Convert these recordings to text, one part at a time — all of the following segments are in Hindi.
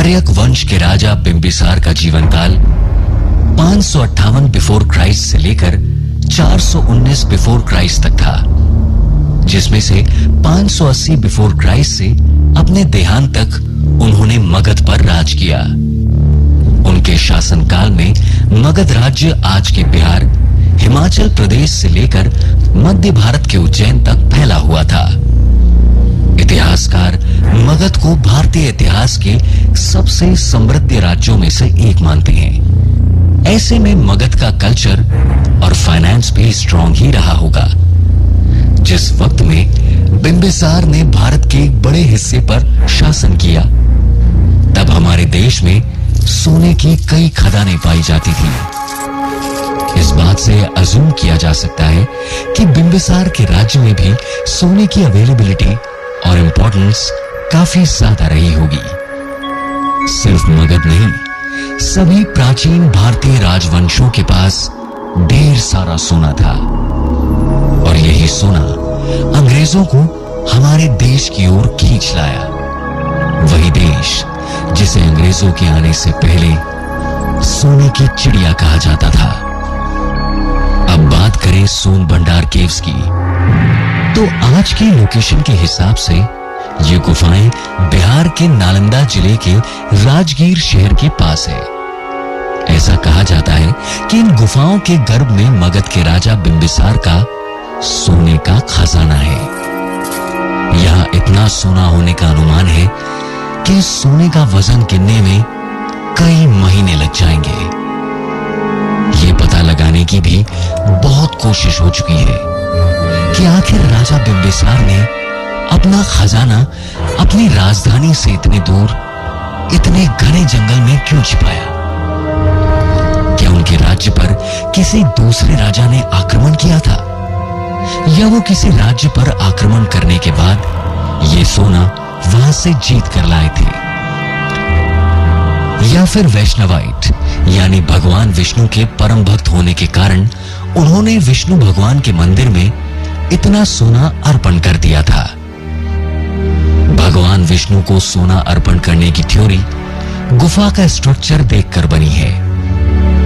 हर्यक वंश के राजा बिंबिसार का जीवन काल 558 बिफोर क्राइस्ट से लेकर 419 बिफोर क्राइस्ट तक था, जिसमें से 580 बिफोर क्राइस्ट से अपने देहांत तक उन्होंने मगध पर राज किया। उनके शासनकाल में मगध राज्य आज के बिहार, हिमाचल प्रदेश से लेकर मध्य भारत के उज्जैन तक फैला हुआ था। इतिहासकार मगध को भारतीय इतिहास के सबसे समृद्ध राज्यों में से एक मानते हैं। ऐसे में मगध का कल्चर और फाइनेंस भी स्ट्रांग ही रहा होगा। जिस वक्त में बिंबिसार ने भारत के एक बड़े हिस्से पर शासन किया, तब हमारे देश में सोने की कई खदानें पाई जाती थी। इस बात से अज्यूम किया जा सकता है कि बिंबिसार के राज्य में भी सोने की अवेलेबिलिटी और इंपॉर्टेंस काफी ज्यादा रही होगी। सिर्फ मगध नहीं, सभी प्राचीन भारतीय राजवंशों के पास ढेर सारा सोना था, और यही सोना अंग्रेजों को हमारे देश की ओर खींच लाया। वही देश जिसे अंग्रेजों के आने से पहले सोने की चिड़िया कहा जाता था। अब बात करें सोन भंडार केव्स की, तो आज की लोकेशन के हिसाब से ये गुफाएं बिहार के नालंदा जिले के राजगीर शहर के पास है। ऐसा कहा जाता है कि इन गुफाओं के गर्भ में मगध के राजा बिंबिसार का सोने का खजाना है। यहां इतना सोना होने का अनुमान है कि सोने का वजन गिनने में कई महीने लग जाएंगे। ये पता लगाने की भी बहुत कोशिश हो चुकी है कि आखिर राजा बिंबिसार ने अपना खजाना अपनी राजधानी से इतने दूर, इतने घने जंगल में क्यों छिपाया? क्या उनके राज्य पर किसी दूसरे राजा ने आक्रमण किया था, या वो किसी राज्य पर आक्रमण करने के बाद ये सोना वहां से जीत कर लाए थे? या फिर वैष्णवाइट यानी भगवान विष्णु के परम भक्त होने के कारण उन्होंने विष्णु भगवान के मंदिर में इतना सोना अर्पण कर दिया था। भगवान विष्णु को सोना अर्पण करने की थ्योरी गुफा का स्ट्रक्चर देखकर बनी है,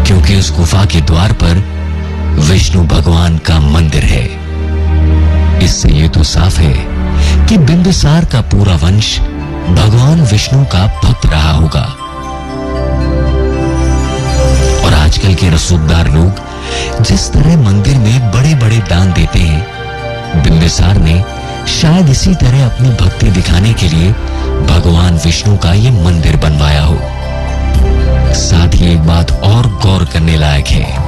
क्योंकि उस गुफा के द्वार पर विष्णु भगवान का मंदिर है। इससे ये तो साफ है कि बिंबिसार का पूरा वंश भगवान विष्णु का भक्त रहा होगा। और आजकल के रसूखदार लोग जिस तरह मंदिर में बड़े बड़े दान देते हैं, बिंबिसार ने शायद इसी तरह अपनी भक्ति दिखाने के लिए भगवान विष्णु का ये मंदिर बनवाया हो। साथ ही एक बात और गौर करने लायक है,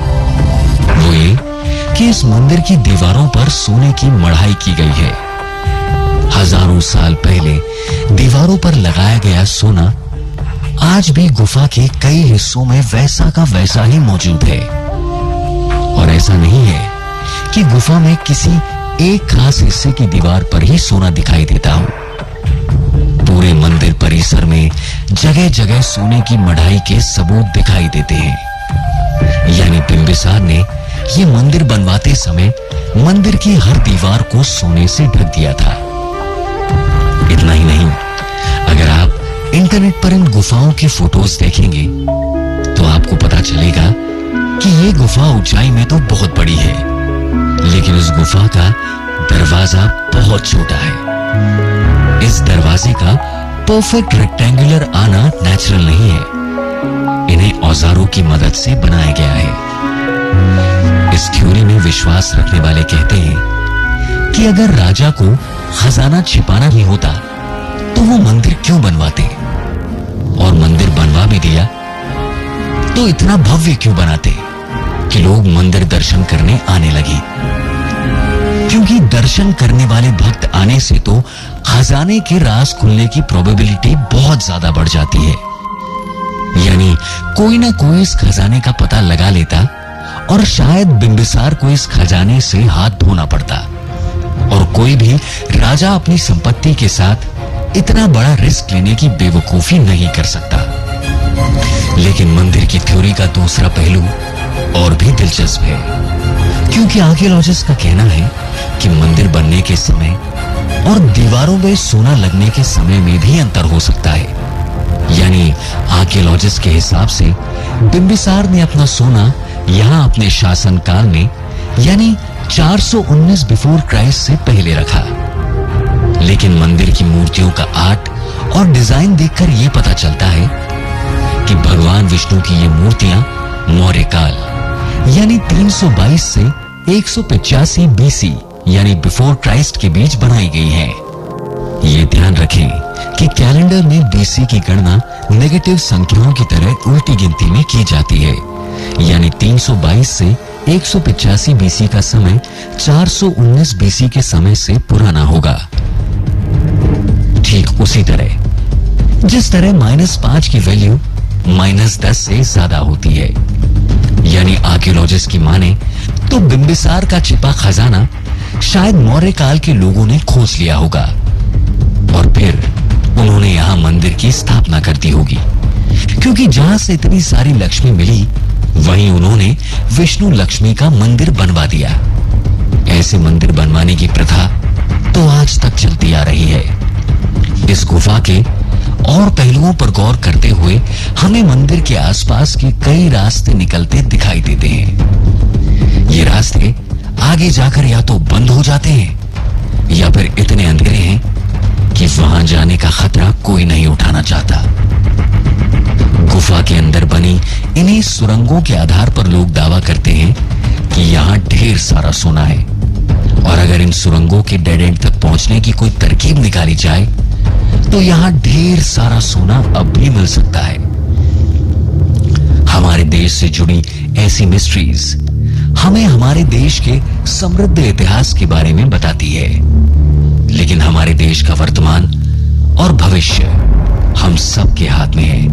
वो ये कि इस मंदिर की दीवारों पर सोने की मढ़ाई की गई है। हजारों साल पहले दीवारों पर लगाया गया सोना आज भी गुफा के कई हिस्सों में वैसा का वैसा ही मौजूद है। और ऐसा नहीं है कि गुफा में किसी एक खास हिस्से की दीवार पर ही सोना दिखाई देता हो। पूरे मंदिर परिसर में जगह जगह सोने की मढ़ाई के सबूत दिखाई देते हैं। यानी बिंबिसार ने ये मंदिर बनवाते समय मंदिर की हर दीवार को सोने से ढक दिया था। इतना ही नहीं, अगर आप इंटरनेट पर इन गुफाओं के फोटोज देखेंगे तो आपको पता चलेगा कि ये गुफा ऊंचाई में तो बहुत बड़ी है, लेकिन उस गुफा का दरवाजा बहुत छोटा है। इस दरवाजे का परफेक्ट रेक्टेंगुलर आना नेचुरल नहीं है, इन्हें औजारों की मदद से बनाया गया है। इस थ्योरी में विश्वास रखने वाले कहते हैं कि अगर राजा को खजाना छिपाना ही होता तो वो मंदिर क्यों बनवाते, और मंदिर बनवा भी दिया तो इतना भव्य क्यों बनाते कि लोग मंदिर दर्शन करने आने लगे। क्योंकि दर्शन करने वाले भक्त आने से तो खजाने के राज खुलने की प्रोबेबिलिटी बहुत ज्यादा बढ़ जाती है। यानी कोई ना कोई इस खजाने का पता लगा लेता, और शायद बिंबिसार को इस खजाने से हाथ धोना पड़ता, और कोई भी राजा अपनी संपत्ति के साथ इतना बड़ा रिस्क लेने की बेवकूफी नहीं कर सकता। लेकिन मंदिर की थ्योरी का दूसरा पहलू और भी दिलचस्प है, क्योंकि आर्कियोलॉजिस्ट का कहना है कि मंदिर बनने के समय और दीवारों में सोना लगने के समय में भी अंतर हो सकता है। यानी आर्कियोलॉजिस्ट के हिसाब से बिंबिसार ने अपना सोना यहां अपने शासनकाल में यानी 419 बिफोर क्राइस्ट से पहले रखा। लेकिन मंदिर की मूर्तियों का आर्ट और डिजाइन देखकर यह पता चलता है कि भगवान विष्णु की ये मूर्तियां मौर्य काल यानी 322 से 185 बीसी यानी बिफोर क्राइस्ट के बीच बनाई गई हैं। ये ध्यान रखें कि कैलेंडर में बीसी की गणना नेगेटिव संख्याओं की तरह उल्टी गिनती में की जाती है, यानी 322 से 185 बीसी का समय 419 बीसी के समय से पुराना होगा। ठीक उसी तरह जिस तरह -5 की वैल्यू -10 से ज्यादा होती है, यानी आर्कियोलॉजिस्ट की माने तो बिंबिसार का छिपा खजाना शायद मौर्य काल के लोगों ने खोज लिया होगा और फिर उन्होंने यहां मंदिर की स्थापना कर दी होगी, क्योंकि जहां से इतनी सारी लक्ष्मी मिली वहीं उन्होंने विष्णु लक्ष्मी का मंदिर बनवा दिया। ऐसे मंदिर बनवाने की प्रथा तो आज तक चलती आ रही है। इस गुफा के और पहलुओं पर गौर करते हुए हमें मंदिर के आसपास के कई रास्ते निकलते दिखाई देते हैं। ये रास्ते आगे जाकर या तो बंद हो जाते हैं या फिर इतने अंधेरे हैं कि वहां जाने का खतरा कोई नहीं उठाना चाहता। गुफा के अंदर बनी इन्हीं सुरंगों के आधार पर लोग दावा करते हैं कि यहां ढेर सारा सोना है और अगर इन सुरंगों के डेड एंड तक पहुंचने की कोई तरकीब निकाली जाए तो यहां ढेर सारा सोना अब भी मिल सकता है। हमारे देश से जुड़ी ऐसी मिस्ट्रीज हमें हमारे देश के समृद्ध इतिहास के बारे में बताती है, लेकिन हमारे देश का वर्तमान और भविष्य हम सब के हाथ में है।